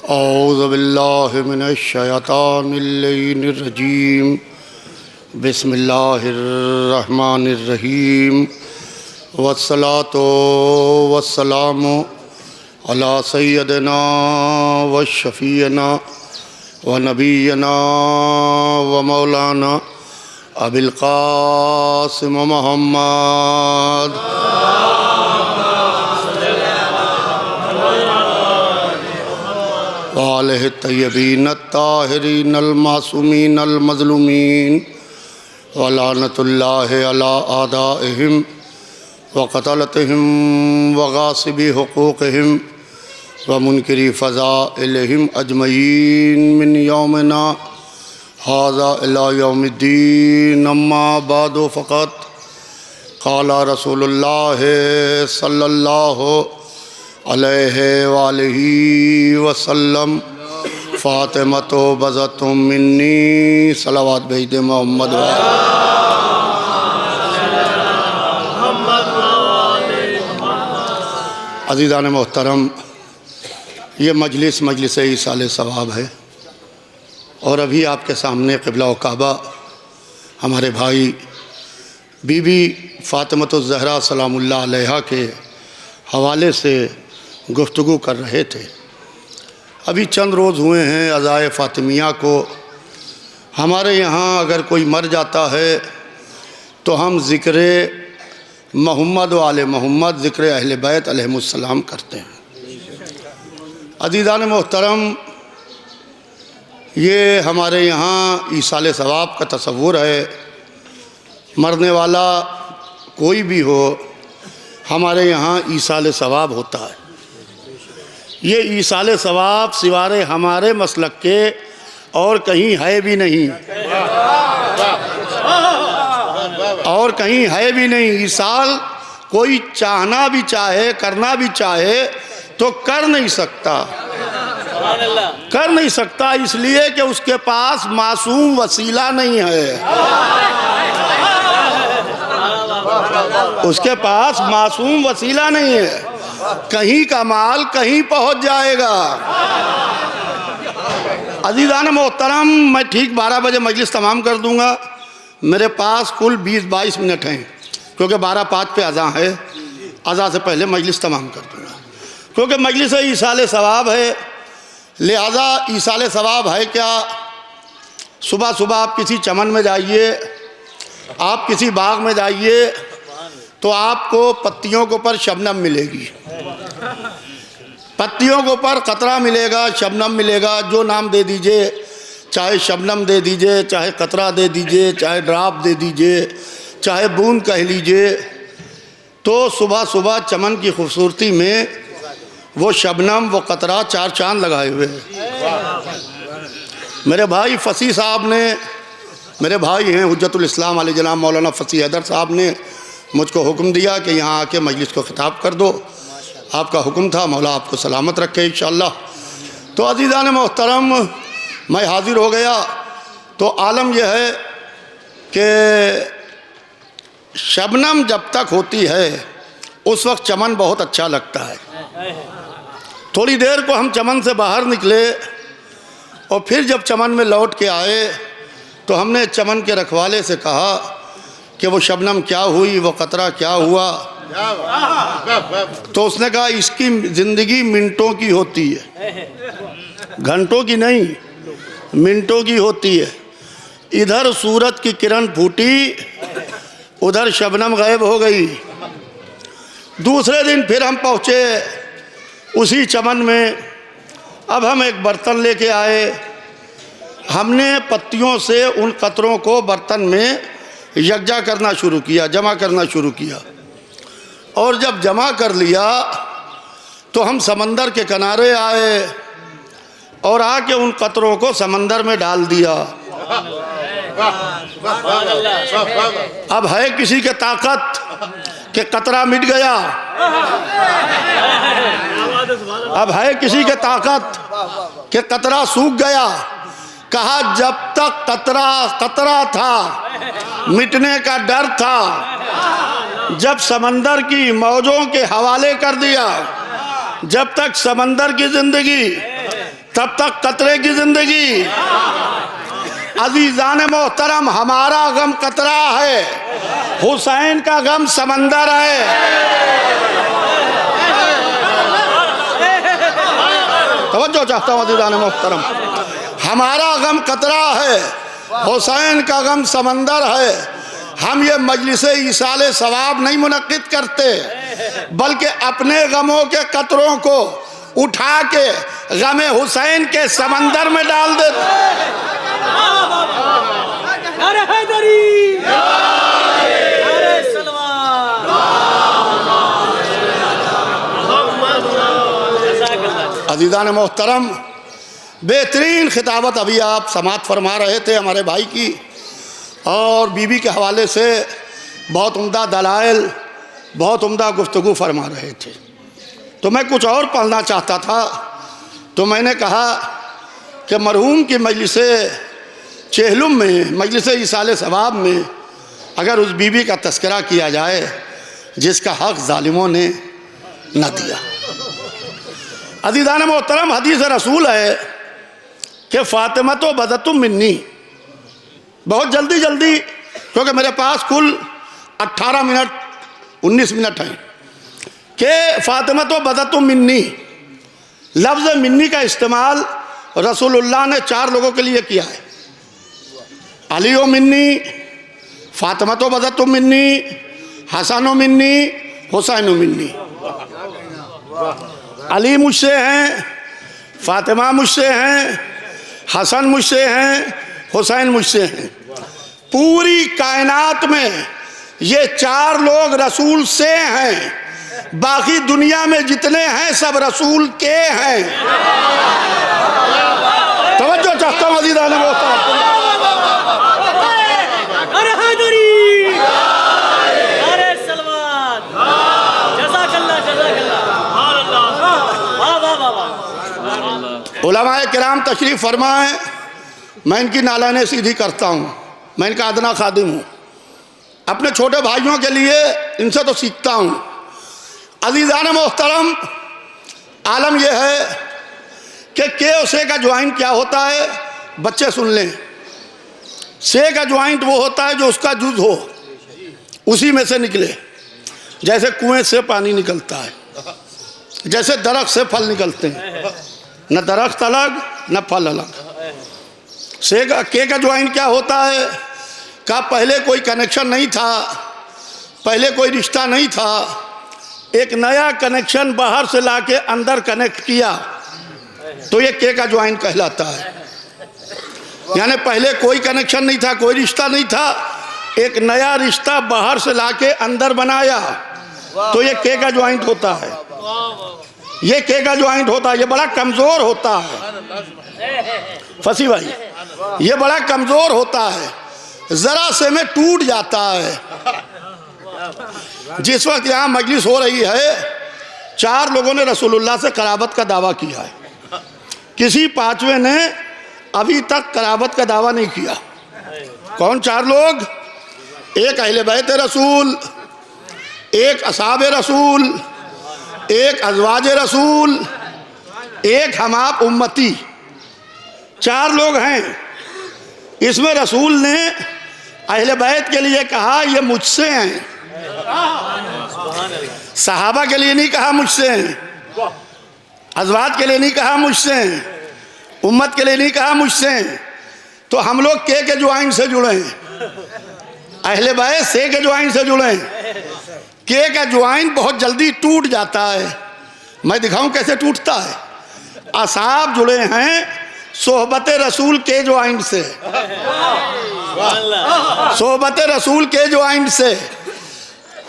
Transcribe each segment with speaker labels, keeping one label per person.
Speaker 1: औज़ु बिल्लाहि मिनश शैतानिर रजीम। बिस्मिल्लाहिर रहमानिर रहीम। वस्सलातु वस्सलामु अला सय्यदिना व शफ़ीना व नबीना व मौलाना अबिल क़ासिम मुहम्मद वालिहि तय्यबीन ताहिरीन मासूमीन मज़लूमीन व लानतुल्लाहि अला आदाइहिम व क़तलतिहिम व गासिबी हुक़ूक़िहिम व मुनकिरी फ़ज़ाइलिहिम अजमईन मिन यौमिना हाज़ा इला यौमिद्दीन। अम्मा बादु फ़क़त क़ाला रसूलुल्लाहि सल्लल्लाहु अलैहि वालिही वसल्लम फ़ातिमतु बज़तुम मिन्नी। सलावत भेज दे मोहम्मद। अज़ीज़ान मोहतरम, ये मजलिस ईसाले सवाब है और अभी आपके सामने क़िबला व काबा हमारे भाई बीबी फ़ातिमतुज़ ज़हरा सलामुल्लाह अलैहा के हवाले से गुफ्तगू कर रहे थे। अभी चंद रोज़ हुए हैं अज़ाए फ़ातिमिया को। हमारे यहाँ अगर कोई मर जाता है तो हम ज़िक्र मोहम्मद व आले मोहम्मद, ज़िक्र अहले बैत अलैहिमुस्सलाम करते हैं। अज़ीज़ान मोहतरम, ये हमारे यहाँ ईसाले सवाब का तसव्वुर है। मरने वाला कोई भी हो, हमारे यहाँ ईसाले सवाब होता है। ये ईसाले सवाब सिवारे हमारे मसलक के और कहीं है भी नहीं, और कहीं है भी नहीं। ईसाल कोई चाहना भी चाहे, करना भी चाहे तो कर नहीं सकता, कर नहीं सकता, इसलिए कि उसके पास मासूम वसीला नहीं है। उसके पास मासूम वसीला नहीं है। कहीं का माल कहीं पहुंच जाएगा। अज़ीज़ान मोहतरम, मैं ठीक 12 बजे मजलिस तमाम कर दूंगा। मेरे पास कुल 20-22 मिनट हैं, क्योंकि 12:05 पे अज़ां है। अज़ां से पहले मजलिस तमाम कर दूंगा, क्योंकि मजलिस ईसाले सवाब है। लिहाजा ईसाले सवाब है क्या, सुबह सुबह आप किसी चमन में जाइए, आप किसी बाग में जाइए तो आपको पत्तियों के ऊपर शबनम मिलेगी, पत्तियों के ऊपर कतरा मिलेगा, शबनम मिलेगा। जो नाम दे दीजिए, चाहे शबनम दे दीजिए, चाहे कतरा दे दीजिए, चाहे ड्राप दे दीजिए, चाहे बूंद कह लीजिए। तो सुबह सुबह चमन की खूबसूरती में वो शबनम, वो कतरा चार चांद लगाए हुए हैं। मेरे भाई फसी साहब ने, मेरे भाई हैं हुज्जतुल इस्लाम आले जनाब मौलाना फसी हैदर साहब ने मुझको हुक्म दिया कि यहाँ आके मजलिस को ख़िताब कर दो। आपका हुक्म था, मौला आपको सलामत रखे इंशाअल्लाह। तो अज़ीज़ान मोहतरम, मैं हाज़िर हो गया। तो आलम यह है कि शबनम जब तक होती है उस वक्त चमन बहुत अच्छा लगता है। थोड़ी देर को हम चमन से बाहर निकले और फिर जब चमन में लौट के आए तो हमने चमन के रखवाले से कहा कि वो शबनम क्या हुई, वो कतरा क्या हुआ। तो उसने कहा इसकी ज़िंदगी मिनटों की होती है, घंटों की नहीं, मिनटों की होती है। इधर सूरज की किरण फूटी, उधर शबनम गायब हो गई। दूसरे दिन फिर हम पहुँचे उसी चमन में। अब हम एक बर्तन लेके आए, हमने पत्तियों से उन कतरों को बर्तन में यकजा करना शुरू किया, जमा करना शुरू किया। और जब जमा कर लिया तो हम समंदर के किनारे आए और आके उन कतरों को समंदर में डाल दिया। अब है किसी के ताकत कि कतरा मिट गया, अब है किसी के ताकत कि कतरा सूख गया। कहा जब तक कतरा था, मिटने का डर था, जब समंदर की मौजों के हवाले कर दिया, जब तक समंदर की ज़िंदगी तब तक कतरे की जिंदगी। अजीजान मोहतरम, हमारा गम कतरा है, हुसैन का गम समंदर है। तवज्जो चाहता हूँ अजीजान मोहतरम, हमारा गम कतरा है, हुसैन का गम समंदर है। हम ये मजलिस इसाले सवाब नहीं मुनक्किद करते, बल्कि अपने गमों के कतरों को उठा के गमे हुसैन के समंदर में डाल देते। अज़ीज़ान मोहतरम, बेहतरीन खिताबत अभी आप समाअत फरमा रहे थे हमारे भाई की, और बीबी के हवाले से बहुत उम्दा दलाइल, बहुत उम्दा गुफ्तगू फरमा रहे थे। तो मैं कुछ और पढ़ना चाहता था, तो मैंने कहा कि मरहूम की मजलिस चेहलुम में, मजलिस इसाले सवाब में अगर उस बीबी का तस्करा किया जाए जिसका हक़ ज़ालिमों ने न दिया। अज़ीज़ान मोहतरम, हदीस रसूल है कि फ़ातिमा तो बदतुम मिन्नी, बहुत जल्दी जल्दी, क्योंकि मेरे पास कुल 18 मिनट 19 मिनट हैं, कि फ़ातिमा तो बदतुम मिन्नी, लफ्ज़ मिन्नी का इस्तेमाल रसूलुल्लाह ने 4 लोगों के लिए किया है। अली ओ मिन्नी, फ़ातिमा तो बदतुम मिन्नी, हसन ओ मिन्नी, हुसैन ओ मिन्नी। अली मुझसे हैं, फ़ातिमा मुझसे हैं, हसन मुझसे हैं, हुसैन मुझसे हैं। पूरी कायनात में ये 4 लोग रसूल से हैं, बाकी दुनिया में जितने हैं सब रसूल के हैं। तवज्जो चाहता हूँ अज़ीज़ान मोहतरम, उलमाए किराम तशरीफ़ फरमाएं, मैं इनकी नालाने सीधी करता हूँ, मैं इनका अदना खादिम हूँ, अपने छोटे भाइयों के लिए इनसे तो सीखता हूँ। अज़ीज़ान मोहतरम, आलम यह है कि के और से का ज्वाइंट क्या होता है, बच्चे सुन लें। से का ज्वाइंट वो होता है जो उसका जुज़ हो, उसी में से निकले। जैसे कुएं से पानी निकलता है, जैसे दरख्त से फल निकलते हैं, न दरख्त अलग न फल अलग। से का के का ज्वाइंट क्या होता है, का पहले कोई कनेक्शन नहीं था, पहले कोई रिश्ता नहीं था, एक नया कनेक्शन बाहर से लाके अंदर कनेक्ट किया, तो ये के का ज्वाइंट कहलाता है। यानी पहले कोई कनेक्शन नहीं था, कोई रिश्ता नहीं था, एक नया रिश्ता बाहर से लाके अंदर बनाया, तो ये के का ज्वाइंट होता है। ये के का ज्वाइंट होता है, ये बड़ा कमज़ोर होता है फसी भाई, ये बड़ा कमज़ोर होता है, ज़रा से में टूट जाता है। जिस वक्त यहाँ मजलिस हो रही है, 4 लोगों ने रसूलुल्लाह से कराबत का दावा किया है, किसी 5वें ने अभी तक कराबत का दावा नहीं किया। कौन 4 लोग? एक अहले बैत रसूल, एक असहाब रसूल, एक अज़वाज रसूल, एक हम आप उम्मती, 4 लोग हैं। इसमें रसूल ने अहले बैत के लिए कहा ये मुझसे हैं, सहाबा के लिए नहीं कहा मुझसे हैं, अज़वाज के लिए नहीं कहा मुझसे हैं, उम्मत के लिए नहीं कहा मुझसे हैं। तो हम लोग के ज्वाइंट से जुड़े हैं, अहले बैत से के ज्वाइंट से जुड़े हैं। के का ज्वाइंट बहुत जल्दी टूट जाता है, मैं दिखाऊं कैसे टूटता है। असहाब जुड़े हैं सोहबत रसूल के ज्वाइंट से, सोहबत रसूल के ज्वाइंट से।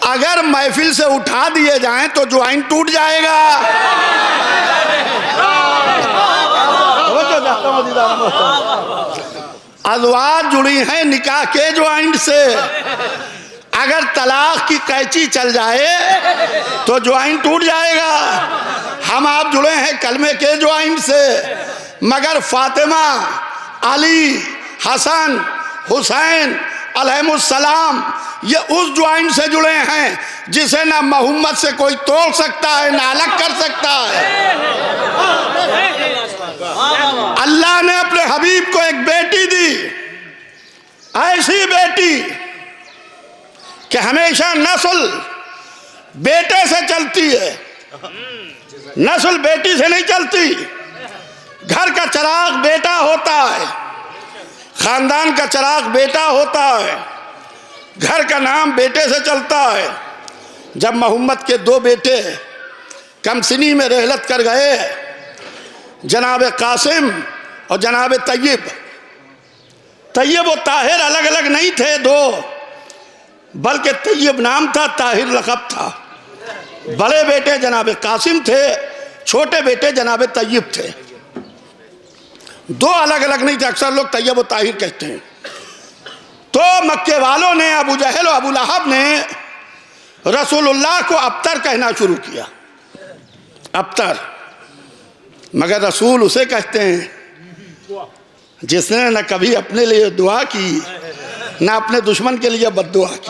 Speaker 1: अगर महफिल से उठा दिए जाएं तो ज्वाइंट टूट जाएगा। अज़वाज जुड़ी हैं निकाह के ज्वाइंट से, अगर तलाक की कैची चल जाए तो ज्वाइंट टूट जाएगा। हम आप जुड़े हैं कलमे के ज्वाइंट से, मगर फातिमा, अली, हसन, हुसैन अलैहिमुस्सलाम ये उस ज्वाइंट से जुड़े हैं जिसे ना मोहम्मद से कोई तोड़ सकता है ना अलग कर सकता है। हबीब को एक बेटी दी, ऐसी बेटी कि हमेशा नस्ल बेटे से चलती है, नस्ल बेटी से नहीं चलती। घर का चिराग बेटा होता है, खानदान का चिराग बेटा होता है, घर का नाम बेटे से चलता है। जब मोहम्मद के दो बेटे कमसिनी में रहलत कर गए, जनाब कासिम और जनाब तैयब। तैयब और ताहिर अलग अलग नहीं थे दो, बल्कि तैयब नाम था, ताहिर लक़ब था। बड़े बेटे जनाब कासिम थे, छोटे बेटे जनाब तैयब थे। दो अलग अलग नहीं थे, अक्सर लोग तैयब और ताहिर कहते हैं। तो मक्के वालों ने, अबू जहल और अबू लहब ने रसूलुल्लाह को अब्तर कहना शुरू किया, अब्तर। मगर रसूल उसे कहते हैं जिसने न कभी अपने लिए दुआ की, न अपने दुश्मन के लिए बद्दुआ की।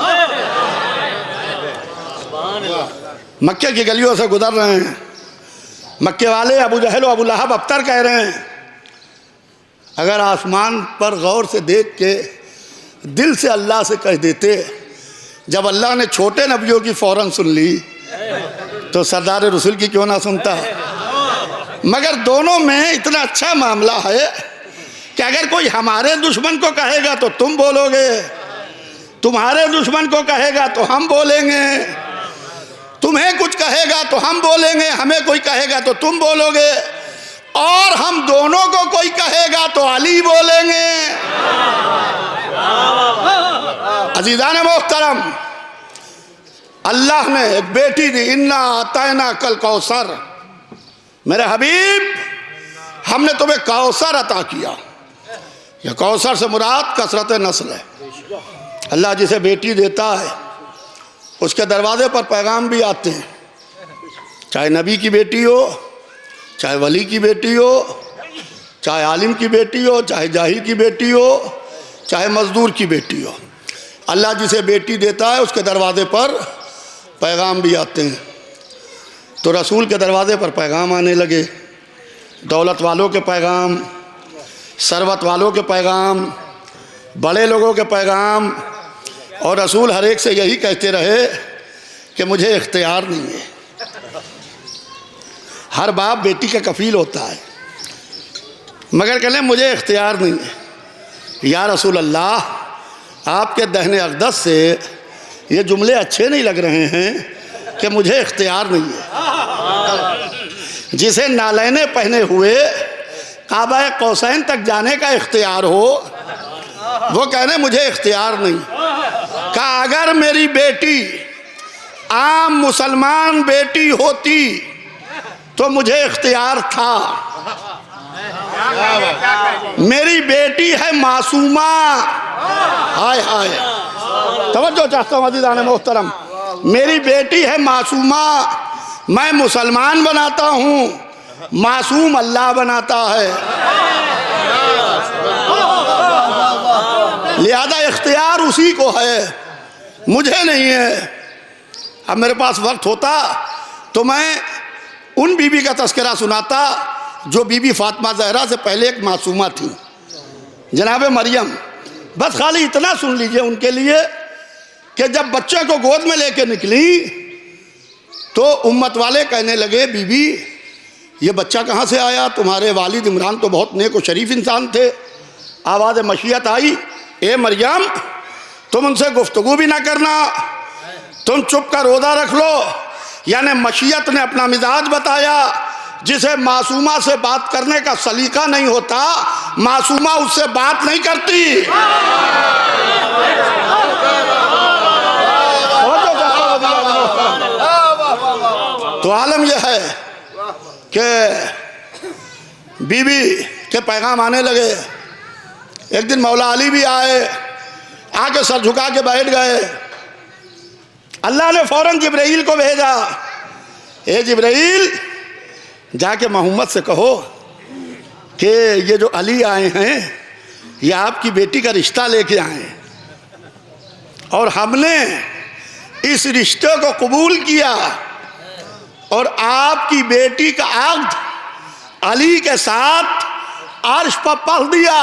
Speaker 1: मक्के की गलियों से गुजर रहे हैं, मक्के वाले अबू जहल और अबू लहब अब्तर कह रहे हैं। अगर आसमान पर गौर से देख के दिल से अल्लाह से कह देते, जब अल्लाह ने छोटे नबियों की फ़ौरन सुन ली तो सरदार रसूल की क्यों ना सुनता। मगर दोनों में इतना अच्छा मामला है कि अगर कोई हमारे दुश्मन को कहेगा तो तुम बोलोगे, तुम्हारे दुश्मन को कहेगा तो हम बोलेंगे, तुम्हें कुछ कहेगा तो हम बोलेंगे, हमें कोई कहेगा तो तुम बोलोगे, और हम दोनों को कोई कहेगा तो अली बोलेंगे। अजीज़ान मोहतरम, अल्लाह ने एक बेटी दी, इन्ना अतैना कल कौसर। मेरे हबीब, हमने तुम्हें कौसर अता किया। यह कौसर से मुराद कसरत नस्ल है। अल्लाह जिसे बेटी देता है उसके दरवाजे पर पैगाम भी आते हैं, चाहे नबी की बेटी हो, चाहे वली की बेटी हो, चाहे आलिम की बेटी हो, चाहे जाहिल की बेटी हो, चाहे मजदूर की बेटी हो। अल्लाह जिसे बेटी देता है उसके दरवाजे पर पैगाम भी आते हैं। तो रसूल के दरवाजे पर पैगाम आने लगे, दौलत वालों के पैगाम, सरवत वालों के पैगाम, बड़े लोगों के पैगाम। और रसूल हर एक से यही कहते रहे कि मुझे इख्तियार नहीं है। हर बाप बेटी का कफील होता है, मगर कहले मुझे इख्तियार नहीं है। या रसूल अल्लाह, आपके दहने अक़दस से ये जुमले अच्छे नहीं लग रहे हैं कि मुझे इख्तियार नहीं है। जिसे नालैने पहने हुए काबा कौसैन तक जाने का इख्तियार हो, वो कहने मुझे इख्तियार नहीं। कहा अगर मेरी बेटी आम मुसलमान बेटी होती तो मुझे इख्तियार था। मेरी बेटी है मासूमा। हाय हाय, तवज्जो चाहता हूँ अज़ीज़ान मोहतरम, मेरी बेटी है मासूमा। मैं मुसलमान बनाता हूँ, मासूम अल्लाह बनाता है। लिहाजा इख्तियार उसी को है, मुझे नहीं है। अब मेरे पास वक्त होता तो मैं उन बीबी का तस्करा सुनाता जो बीबी फातिमा ज़हरा से पहले एक मासूमा थी, जनाब मरियम। बस खाली इतना सुन लीजिए उनके लिए कि जब बच्चे को गोद में लेके निकली तो उम्मत वाले कहने लगे, बीबी ये बच्चा कहाँ से आया? तुम्हारे वालिद इमरान तो बहुत नेक और शरीफ इंसान थे। आवाज़ मशीयत आई, ए मरियम तुम उनसे गुफ्तगू भी ना करना, तुम चुप का रोज़ा रख लो। यानी मशीयत ने अपना मिजाज बताया। जिसे मासूमा से बात करने का सलीका नहीं होता, मासूमा उससे बात नहीं करती। तो आलम यह है कि बीवी के पैगाम आने लगे। एक दिन मौला अली भी आए, आके सर झुका के बैठ गए। अल्लाह ने फौरन जिब्राइल को भेजा, ए जिब्राइल जाके मोहम्मद से कहो कि ये जो अली आए हैं ये आपकी बेटी का रिश्ता लेके आए हैं और हमने इस रिश्ते को कबूल किया और आपकी बेटी का अक़्द अली के साथ अर्श पर पढ़ दिया,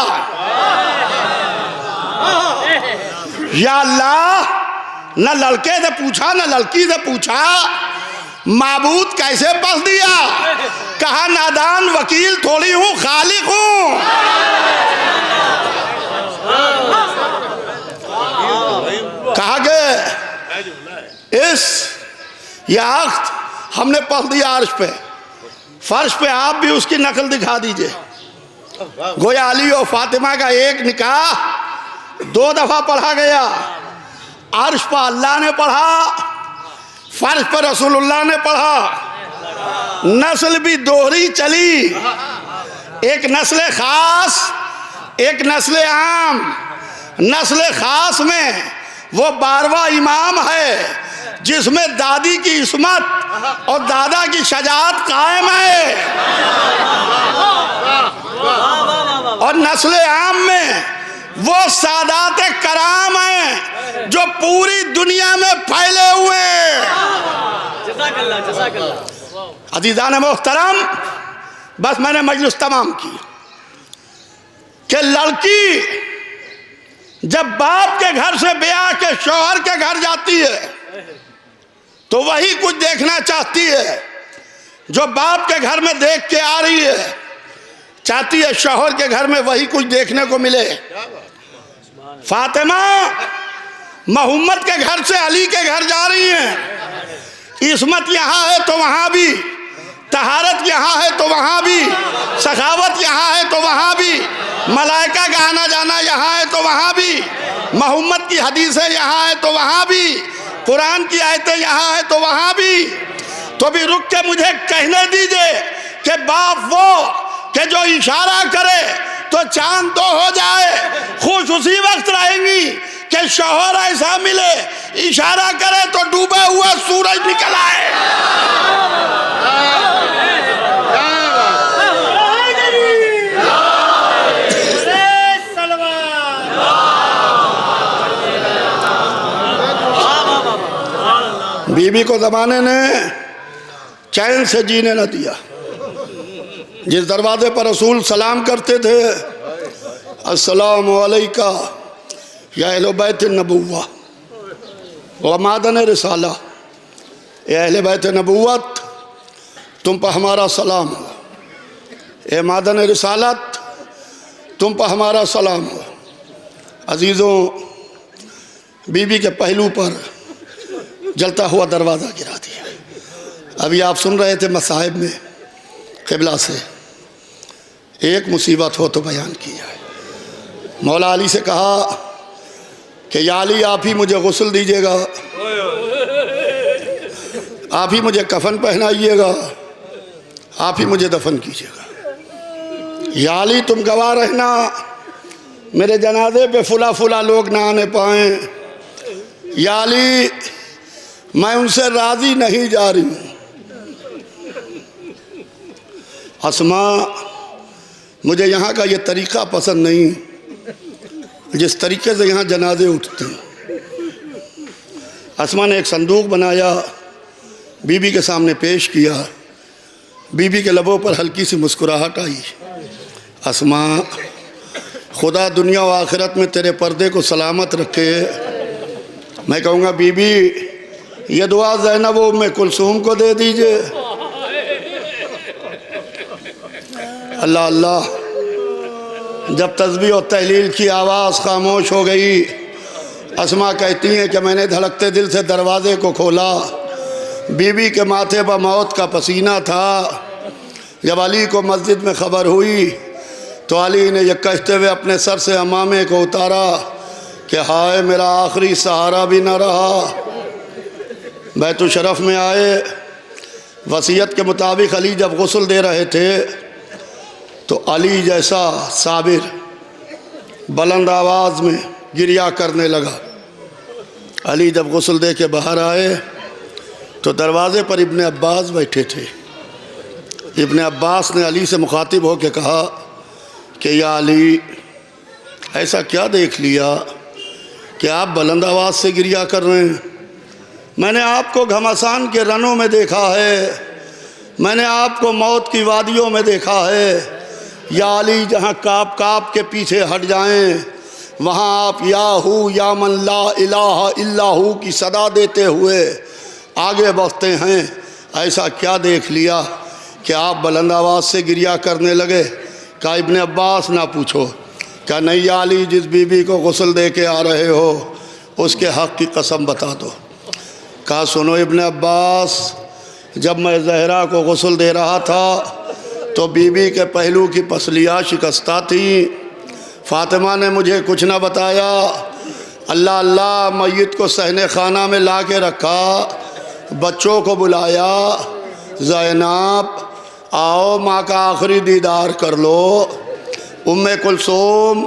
Speaker 1: या अल्लाह, न लड़के से पूछा न लड़की से पूछा, माबूद कैसे पढ़ दिया? कहा नादान वकील थोड़ी हूं, खालिक हूं। कहा कि इस याख्त हमने पढ़ दिया अर्श पे, फर्श पे आप भी उसकी नकल दिखा दीजिए। गोया अली और फातिमा का एक निकाह 2 दफा पढ़ा गया। अर्श पर अल्लाह ने पढ़ा, फर्श पर रसूलुल्लाह ने पढ़ा। नस्ल भी दोहरी चली, एक नस्ल खास, एक नस्ल आम। नस्ल खास में वो 12वां इमाम है जिसमें दादी की इस्मत और दादा की शजाअत कायम है। और नस्ल आम में वो सादात कराम हैं जो पूरी दुनिया में फैले हुए हैं। अजीज़ान मोहतरम, बस मैंने मजलिस तमाम की कि लड़की जब बाप के घर से ब्याह के शौहर के घर जाती है तो वही कुछ देखना चाहती है जो बाप के घर में देख के आ रही है। चाहती है शौहर के घर में वही कुछ देखने को मिले। फातिमा मोहम्मद के घर से अली के घर जा रही हैं। इस्मत यहाँ है तो वहाँ भी, तहारत यहाँ है तो वहाँ भी, सखावत यहाँ है तो वहाँ भी, मलाइका का आना जाना यहाँ है तो वहाँ भी, मोहम्मद की हदीसें यहाँ है तो वहाँ भी, कुरान की आयतें यहाँ है तो वहाँ भी। तो भी रुक के मुझे कहने दीजिए कि बाप वो कि जो इशारा करे तो चांद तो हो जाए, खुश उसी वक्त रहेंगी कि शौहर ऐसा मिले, इशारा करे तो डूबा हुआ सूरज निकल आए। बीबी को ज़माने ने चैन से जीने न दिया। जिस दरवाजे पर रसूल सलाम करते थे, अस्सलामु अलैका या अहले बैत नबुव्वा व मादन रिसाला, ए अहले बैत नबुव्वत तुम पर हमारा सलाम हो, ए मादन रिसालत तुम पर हमारा सलाम हो। अजीज़ों, बीबी के पहलू पर जलता हुआ दरवाज़ा गिरा दिया। अभी आप सुन रहे थे मसाहिब में क़िबला से एक मुसीबत हो तो बयान किया है। मौला अली से कहा कि या अली आप ही मुझे गुस्ल दीजिएगा, आप ही मुझे कफन पहनाइएगा, आप ही मुझे दफन कीजिएगा। या अली तुम गवाह रहना मेरे जनाजे पे फुला फुला लोग ना आने पाएँ। या अली मैं उनसे राज़ी नहीं जा रही हूँ। अस्मा मुझे यहाँ का ये तरीक़ा पसंद नहीं, जिस तरीके से यहाँ जनाजे उठते हैं। अस्मा ने एक संदूक बनाया, बीबी के सामने पेश किया। बीबी के लबों पर हल्की सी मुस्कुराहट आई। अस्मा, खुदा दुनिया व आखिरत में तेरे पर्दे को सलामत रखे। मैं कहूँगा बीबी ये दुआ ज़ैनब व उम्मे कुलसूम को दे दीजिए। अल्लाह अल्लाह। जब तस्बीह और तहलील की आवाज़ खामोश हो गई, अस्मा कहती हैं कि मैंने धड़कते दिल से दरवाज़े को खोला। बीबी के माथे पर मौत का पसीना था। जब अली को मस्जिद में ख़बर हुई तो अली ने यह कहते हुए अपने सर से अमामे को उतारा कि हाय मेरा आखिरी सहारा भी न रहा। बैतुल शरफ में आए। वसीयत के मुताबिक अली जब गुस्ल दे रहे थे तो अली जैसा साबिर बुलंद आवाज़ में गिरिया करने लगा। अली जब गुस्ल दे के बाहर आए तो दरवाज़े पर इब्ने अब्बास बैठे थे। इब्ने अब्बास ने अली से मुखातिब होकर कहा कि या अली, ऐसा क्या देख लिया कि आप बुलंद आवाज़ से गिरिया कर रहे हैं? मैंने आपको घमासान के रनों में देखा है, मैंने आपको मौत की वादियों में देखा है। या अली जहाँ काप काप के पीछे हट जाएं, वहाँ आप या हू या मन ला इलाहा इल्ला हू की सदा देते हुए आगे बढ़ते हैं। ऐसा क्या देख लिया कि आप बुलंद आवाज़ से गिरिया करने लगे? कहा इब्ने अब्बास ना पूछो। क्या नहीं या अली, जिस बीबी को गुस्ल दे के आ रहे हो उसके हक़ की कसम बता दो। कहा सुनो इब्ने अब्बास, जब मैं ज़हरा को गुस्ल दे रहा था तो बीबी के पहलू की पसलियाँ शिकस्ता थी। फ़ातिमा ने मुझे कुछ ना बताया। अल्लाह अल्लाह मय्यत को सहने खाना में ला के रखा, बच्चों को बुलाया, ज़ैनब आओ माँ का आखिरी दीदार कर लो। उम्मे कुलसूम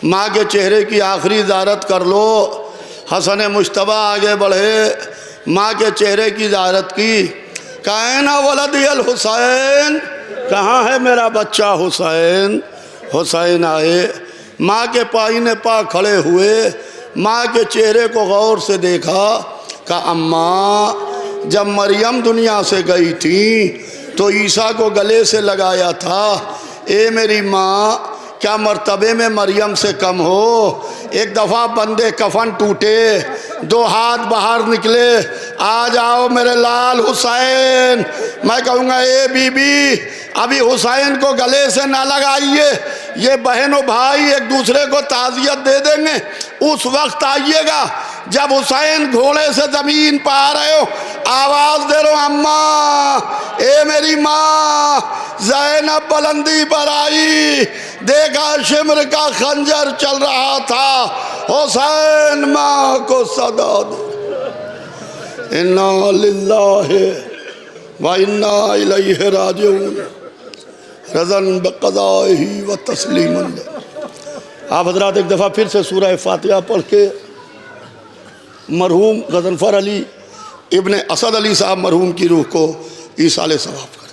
Speaker 1: माँ के चेहरे की आखिरी ज़ियारत कर लो। हसन मुश्तबा आगे बढ़े, माँ के चेहरे की ज़ियारत की। कहना वलदी अल हुसैन, कहाँ है मेरा बच्चा हुसैन? हुसैन आए, माँ के पाईने पा खड़े हुए, माँ के चेहरे को गौर से देखा। कहा अम्मा, जब मरियम दुनिया से गई थी तो ईसा को गले से लगाया था। ए मेरी माँ, क्या मर्तबे में मरियम से कम हो? एक दफ़ा बंदे कफन टूटे, दो हाथ बाहर निकले, आ जाओ मेरे लाल हुसैन। मैं कहूँगा ए बीबी, अभी हुसैन को गले से ना लगाइए, ये बहनों भाई एक दूसरे को ताज़ियत दे देंगे। उस वक्त आइएगा जब हुसैन घोड़े से ज़मीन पर आ रहे हो, आवाज़ दे रहे हो अम्मा, ए मेरी माँ। ज़ैनब बुलंदी पर आई, देखा शिमर का खंजर चल रहा था, हुसैन माँ को सदा दे। इन्ना लिल्लाहि व इन्ना इलैहि राजिऊन, रज़न बिक़ज़ाइही व तस्लीमन। आप हज़रात एक दफ़ा फिर से सूरह फातिहा पढ़ के मरहूम गज़नफ़र अली इब्ने असद अली साहब मरहूम की रूह को ईसाले सवाब